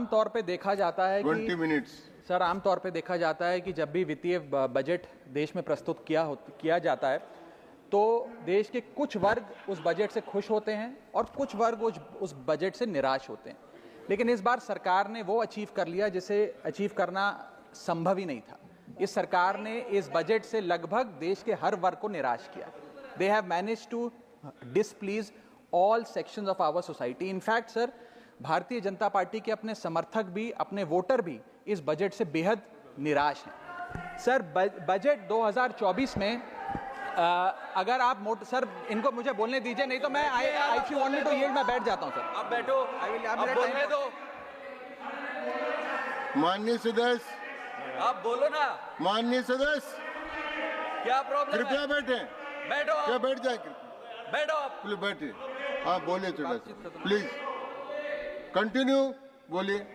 आमतौर पे देखा जाता है 20 मिनट्स। सर आमतौर पे देखा जाता है कि जब भी वित्तीय बजट देश में प्रस्तुत किया जाता है तो देश के कुछ वर्ग उस बजट से खुश होते हैं और कुछ वर्ग उस बजट से निराश होते हैं। लेकिन इस बार सरकार ने वो अचीव कर लिया जिसे अचीव करना संभव ही नहीं था। इस सरकार ने इस बजट से लगभग देश के हर वर्ग को निराश किया। They have managed to displease all sections of our society. In fact sir, Bharatiya Janata party के अपने समर्थक भी, अपने वोटर भी इस बजट से बेहद निराश हैं। सर बजट 2024 में अगर आप सर इनको मुझे बोलने दीजिए, नहीं तो मैं if you want me to yield मैं बैठ जाता हूं सर। आप बैठो, आप बोलने दो। माननीय सदस्य, आप बोलो ना। माननीय सदस्य, क्या प्रॉब्लम है? कृपया बैठे। बैठो। क्या बैठ जाए? बैठो आप। प्लीज बैठिए। आप बोलिए प्लीज, कंटिन्यू बोलिए।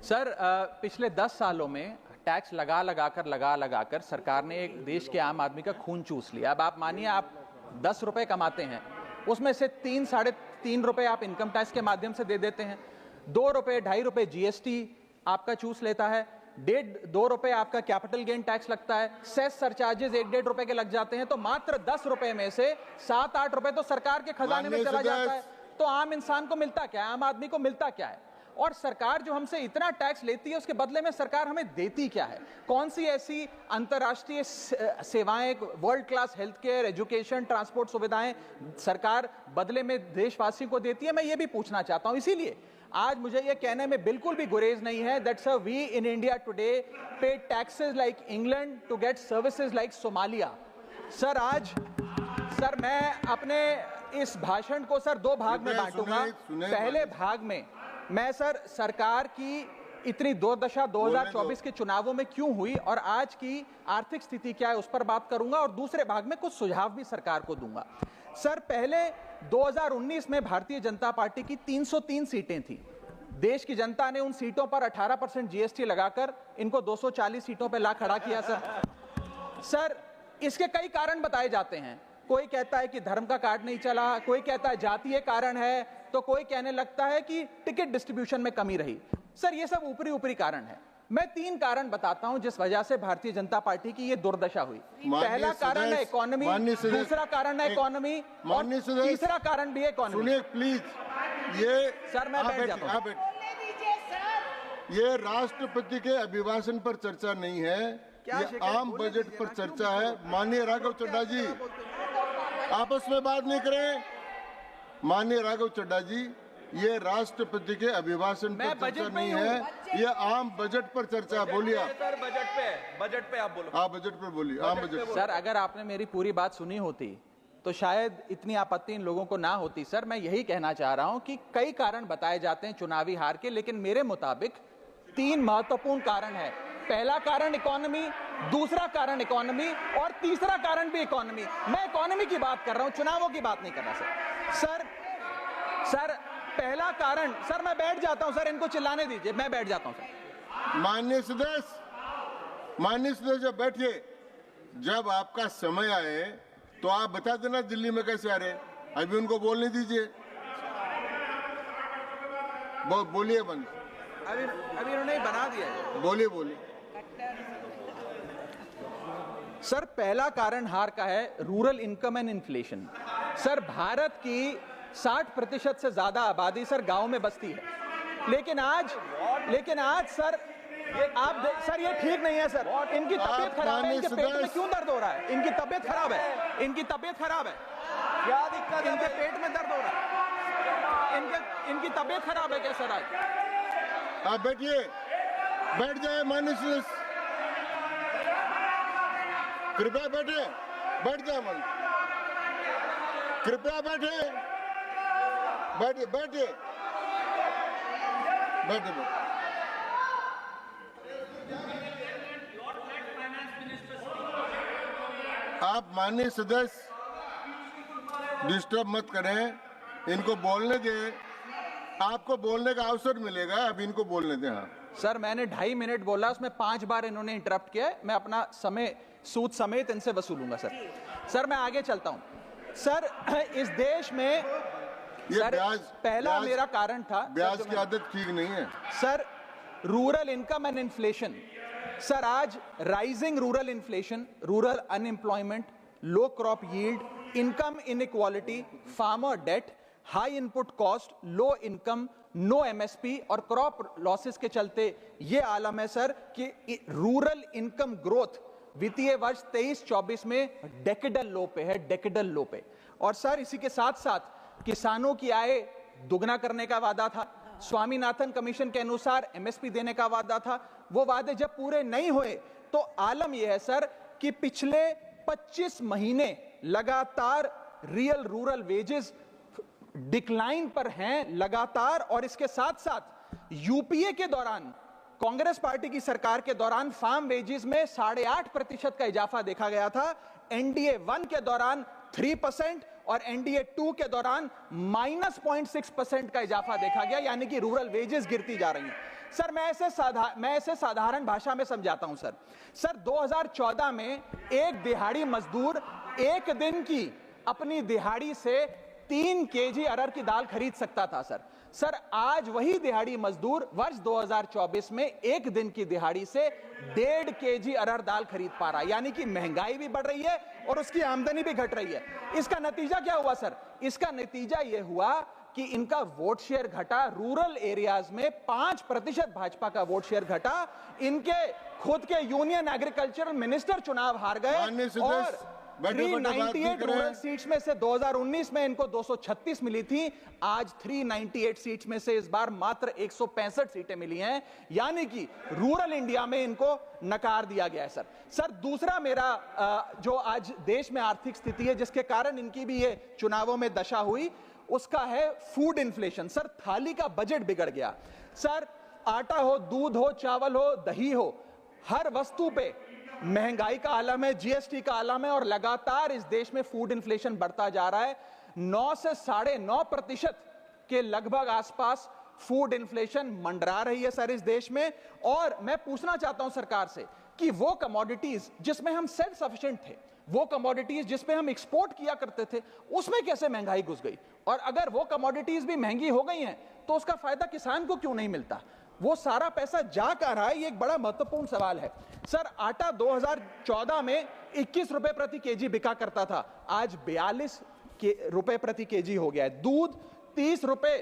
सर पिछले 10 सालों में टैक्स लगा कर सरकार ने एक देश के आम आदमी का खून चूस लिया। अब आप मानिए, आप 10 रुपए कमाते हैं, उसमें से 3-3.5 रुपए आप इनकम टैक्स के माध्यम से दे देते हैं, 2 रुपए 2.5 रुपए जीएसटी आपका चूस लेता है, 1.5-2 रुपए आपका कैपिटल गेन टैक्स लगता है, सेस सरचार्जेस 1-1.5 रुपए के लग जाते हैं, तो मात्र 10 रुपए में से 7-8 रुपए तो सरकार के खजाने में चला जाता है। तो आम इंसान को मिलता क्या है, आम आदमी को मिलता क्या है? और सरकार जो हमसे इतना टैक्स लेती है उसके बदले में सरकार हमें देती क्या है? कौन सी ऐसी अंतर्राष्ट्रीय सेवाएं, world class health care, education, transport सुविधाएं सरकार बदले में देशवासियों को देती है? मैं ये भी पूछना चाहता हूं। इसीलिए आज मुझे ये कहने में बिल्कुल भी गुरेज नहीं है that sir we in India today pay taxes like England to get services like Somalia. Sir मैं अपने इस भाषण को सर 2 भाग में बांटूंगा। पहले भाग में मैं सर सरकार की इतनी दुर्दशा 2024 के चुनावों में क्यों हुई और आज की आर्थिक स्थिति क्या है उस पर बात करूंगा, और दूसरे भाग में कुछ सुझाव भी सरकार को दूंगा। सर पहले 2019 में भारतीय जनता पार्टी की 303 सीटें थी। देश की जनता ने उन सीटों पर 18% जीएसटी लगाकर इनको 240 सीटों पर ला खड़ा किया। सर इसके कई कारण बताए जाते हैं। कोई कहता है कि धर्म का कार्ड नहीं चला, कोई कहता है जातीय कारण है, तो कोई कहने लगता है कि टिकट डिस्ट्रीब्यूशन में कमी रही। सर ये सब ऊपरी कारण है। मैं 3 कारण बताता हूं जिस वजह से भारतीय जनता पार्टी की ये दुर्दशा हुई। पहला कारण है इकोनॉमी, दूसरा कारण है इकोनॉमी, और तीसरा कारण भी है इकोनॉमी। सुनिए प्लीज, ये सर मैं बैठ जाता हूं। ये राष्ट्रपति के अभिभाषण पर चर्चा नहीं है, ये आम बजट पर चर्चा है। माननीय राघव चड्ढा जी, आपस में बात नहीं करें। माननीय राघव चड्ढा जी, ये राष्ट्रपति के अभिभाषण पर चर्चा नहीं है, ये आम बजट पर चर्चा। बोलिए सर, बजट पे आप बोलो। आप बजट पर बोलिए, आम बजट। सर अगर आपने मेरी पूरी बात सुनी होती तो शायद इतनी आपत्ति इन लोगों को ना होती। सर मैं यही कहना चाह रहा हूं कि कई कारण बताए जाते हैं चुनावी हार के, लेकिन मेरे मुताबिक 3 महत्वपूर्ण कारण है। पहला कारण इकोनॉमी, दूसरा कारण इकोनॉमी, और तीसरा कारण भी इकोनॉमी। मैं इकोनॉमी की बात कर रहा हूं, चुनावों की बात नहीं कर रहा। सर पहला कारण, सर मैं बैठ जाता हूं। सर इनको चिल्लाने दीजिए, मैं बैठ जाता हूं। सर माननीय सदस्य जब बैठिए, जब आपका समय आए तो आप बता देना दिल्ली में कैसे आ रहे। अभी उनको बोलने दीजिए, बोलिए बंद। अभी उन्होंने बना दिया है। बोलिए। सर पहला कारण हार का है rural income and inflation. Sir Bharat की 60% से ज्यादा आबादी सर गांव में बसती है, लेकिन आज सर सर ये ठीक नहीं है। सर इनकी तबीयत खराब है, इनके पेट में क्यों दर्द हो रहा है? इनकी तबीयत खराब है, इनकी तबीयत खराब है। क्या दिक्कत है? इनके पेट में दर्द हो रहा है, इनकी तबीयत खराब है क्या सर? आज आप बैठिए, बैठ जाए। माननीय सदस्य कृपया बैठे, बैठ जाए। मन कृपया बैठे, बैठे। आप माननीय सदस्य डिस्टर्ब मत करें, इनको बोलने दें। आपको बोलने का अवसर मिलेगा, अब इनको बोलने दें। हाँ सर मैंने 2.5 मिनट बोला, उसमें 5 बार इन्होंने इंटरप्ट किया। मैं अपना समय सूद समेत इनसे वसूलूंगा। सर मैं आगे चलता हूं। सर इस देश में सर, पहला मेरा कारण था ब्याज की आदत ठीक नहीं है sir. Rural income and inflation sir, आज rising rural inflation, rural unemployment, low crop yield, income inequality, farmer debt, high input cost, low income, no MSP और क्रॉप लॉसेस के चलते ये आलम है सर कि रूरल इनकम ग्रोथ वित्तीय वर्ष 23-24 में डेकेडल लो पे है, डेकेडल लो पे। और सर इसी के साथ साथ किसानों की आय दुगना करने का वादा था, स्वामीनाथन कमीशन के अनुसार एमएसपी देने का वादा था, वो वादे जब पूरे नहीं हुए तो आलम यह है सर कि पिछले 25 महीने लगातार रियल रूरल वेजेस डिक्लाइन पर हैं लगातार। और इसके साथ साथ यूपीए के दौरान, कांग्रेस पार्टी की सरकार के दौरान फार्म वेजेस में 8.5% का इजाफा देखा गया था, एनडीए 1 के दौरान 3% और एनडीए 2 के दौरान -0.6% का इजाफा देखा गया, यानी कि रूरल वेजेस गिरती जा रही हैं। सर मैं ऐसे साधारण भाषा में समझाता हूं सर 2014 में एक दिहाड़ी मजदूर एक दिन की अपनी दिहाड़ी से 3 केजी अरहर की दाल खरीद सकता था सर आज वही दिहाड़ी मजदूर वर्ष 2024 में एक दिन की दिहाड़ी से 1.5 केजी अरहर दाल खरीद पा रहा है, यानी कि महंगाई भी बढ़ रही है और उसकी आमदनी भी घट रही है। इसका नतीजा क्या हुआ सर? इसका नतीजा यह हुआ कि इनका वोट शेयर घटा, रूरल एरियाज में 5% भाजपा का वोट शेयर घटा, इनके खुद के यूनियन एग्रीकल्चरल मिनिस्टर चुनाव हार गए और 398 रूरल सीट्स में से 2019 में इनको 236 मिली थी, आज 398 सीट्स में से इस बार मात्र 165 सीटें मिली हैं, यानी कि रूरल इंडिया में इनको नकार दिया गया है सर दूसरा मेरा जो आज देश में आर्थिक स्थिति है जिसके कारण इनकी भी ये चुनावों में दशा हुई, उसका है फूड इन्फ्लेशन। सर थाली का बजट बिगड़ गया सर, आटा हो, दूध हो, चावल हो, दही हो, हर वस्तु पे महंगाई का आलम है, जीएसटी का आलम है और लगातार इस देश में फूड इन्फ्लेशन बढ़ता जा रहा है। 9 से 9.5% के लगभग आसपास फूड इन्फ्लेशन मंडरा रही है सर इस देश में। और मैं पूछना चाहता हूं सरकार से कि वो कमोडिटीज जिसमें हम सेल्फ सफिशिएंट थे, वो कमोडिटीज जिसमें हम एक्सपोर्ट किया करते थे, उसमें कैसे महंगाई घुस गई? और अगर वो कमोडिटीज भी महंगी हो गई हैं तो उसका फायदा किसान को क्यों नहीं मिलता? वो सारा पैसा जा कहां रहा है? ये एक बड़ा महत्वपूर्ण सवाल है सर। आटा 2014 में 21 रुपए प्रति केजी बिका करता था, आज 42 रुपए प्रति केजी हो गया है। दूध 30 रुपए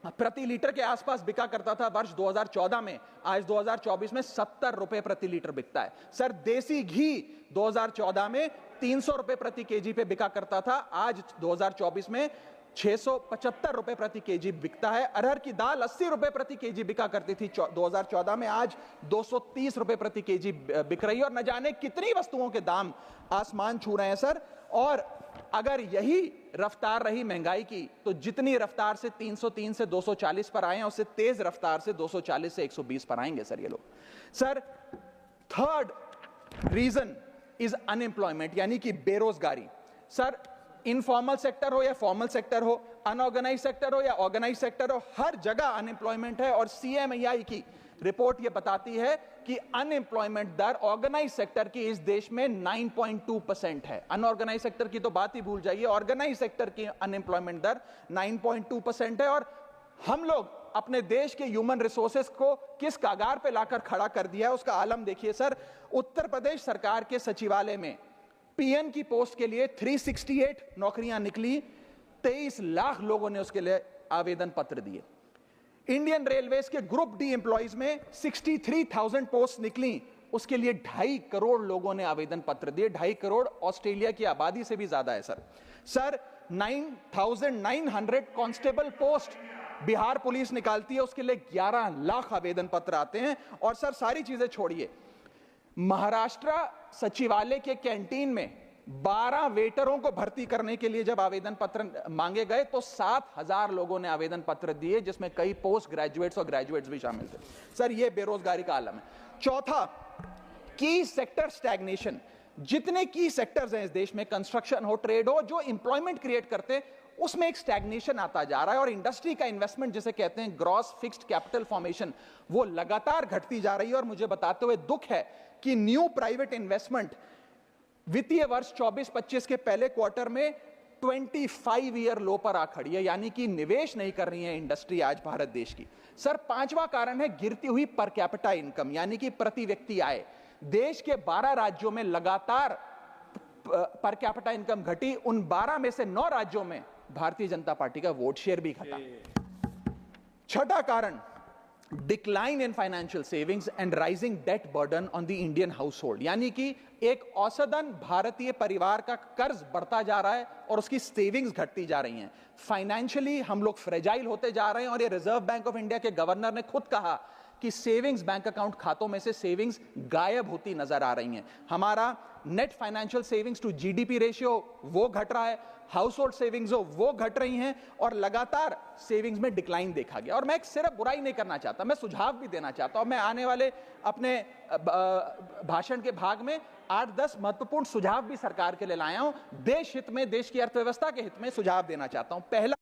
प्रति लीटर के आसपास बिका करता था वर्ष 2014 में, आज 2024 में 70 रुपए प्रति लीटर बिकता है सर। देसी घी 2014 में 300 रुपए प्रति केजी पे बिका करता था, आज 2024 में 675 रुपए प्रति केजी बिकता है। अरहर की दाल 80 रुपए प्रति केजी बिका करती थी 2014 में, आज 230 रुपए प्रति केजी बिक रही है और न जाने कितनी वस्तुओं के दाम आसमान छू रहे हैं सर। और अगर यही रफ्तार रही महंगाई की तो जितनी रफ्तार से 303 से 240 पर आए हैं, उससे तेज रफ्तार से 240 से 120 पर आएंगे सर ये लोग। Sir third reason is unemployment, यानी कि बेरोजगारी। सर इनफॉर्मल सेक्टर हो या फॉर्मल सेक्टर हो, अनऑर्गेनाइज सेक्टर हो या ऑर्गेनाइज सेक्टर हो, हर जगह अनएम्प्लॉयमेंट है। और सीएमआई की रिपोर्ट यह बताती है कि अनएम्प्लॉयमेंट दर ऑर्गेनाइज सेक्टर की इस देश में 9.2% है। अनऑर्गेनाइज सेक्टर की तो बात ही भूल जाइए, ऑर्गेनाइज सेक्टर की अनएम्प्लॉयमेंट दर 9.2% है। और हम लोग अपने देश के ह्यूमन रिसोर्सेस को किस कागार पे लाकर खड़ा कर दिया है उसका आलम देखिए सर। उत्तर प्रदेश सरकार के सचिवालय में पीएन की पोस्ट के लिए 368 नौकरियां निकली, 23 लाख लोगों ने उसके लिए आवेदन पत्र दिए। इंडियन रेलवेज के ग्रुप डी एम्प्लॉइज में 63,000 पोस्ट निकली, उसके लिए 2.5 करोड़ लोगों ने आवेदन पत्र दिए। 2.5 करोड़ ऑस्ट्रेलिया की आबादी से भी ज्यादा है sir 9,900 constable post Bihar police निकालती है, उसके लिए 11 लाख आवेदन पत्र आते हैं। और सर सारी चीजें छोड़िए, महाराष्ट्र सचिवालय के कैंटीन में 12 वेटरों को भर्ती करने के लिए जब आवेदन पत्र मांगे गए तो 7,000 लोगों ने आवेदन पत्र दिए, जिसमें कई पोस्ट ग्रेजुएट्स और ग्रेजुएट्स भी शामिल थे सर। यह बेरोजगारी का आलम है। चौथा, की सेक्टर स्टैग्नेशन। जितने की सेक्टर्स हैं इस देश में, कंस्ट्रक्शन हो, ट्रेड हो, जो एम्प्लॉयमेंट क्रिएट करते, उसमें एक स्टैग्नेशन आता जा रहा है। और इंडस्ट्री का इन्वेस्टमेंट जिसे कहते हैं ग्रॉस फिक्स्ड कैपिटल फॉर्मेशन, वो लगातार घटती जा रही है। और मुझे बताते हुए दुख है कि न्यू प्राइवेट इन्वेस्टमेंट वित्तीय वर्ष 24-25 के पहले क्वार्टर में 25 ईयर लो पर आ खड़ी है, यानी कि निवेश नहीं कर रही है इंडस्ट्री आज भारत देश की। सर, पांचवा कारण है गिरती हुई पर कैपिटा इनकम, यानी कि प्रति व्यक्ति आय। देश के 12 राज्यों में लगातार पर कैपिटा इनकम घटी, उन 12 में से 9 राज्यों में भारतीय जनता पार्टी का वोट शेयर भी घटा। छठा कारण, decline in financial savings and rising debt burden on the Indian household, यानी कि एक औसतन भारतीय परिवार का कर्ज बढ़ता जा रहा है और उसकी सेविंग्स घटती जा रही हैं। फाइनेंशियली हम लोग फ्रेजाइल होते जा रहे हैं, और ये रिजर्व बैंक ऑफ इंडिया के गवर्नर ने खुद कहा कि सेविंग्स बैंक अकाउंट खातों में से सेविंग्स गायब होती नजर आ रही हैं। हमारा net financial savings to GDP ratio वो घट रहा है, हाउस होल्ड सेविंग्स वो घट रही हैं, और लगातार सेविंग्स में डिक्लाइन देखा गया। और मैं सिर्फ बुराई नहीं करना चाहता, मैं सुझाव भी देना चाहता हूं। मैं आने वाले अपने भाषण के भाग में 8-10 महत्वपूर्ण सुझाव भी सरकार के लिए लाया हूं। देश हित में, देश की अर्थव्यवस्था के हित में सुझाव देना चाहता हूं। पहला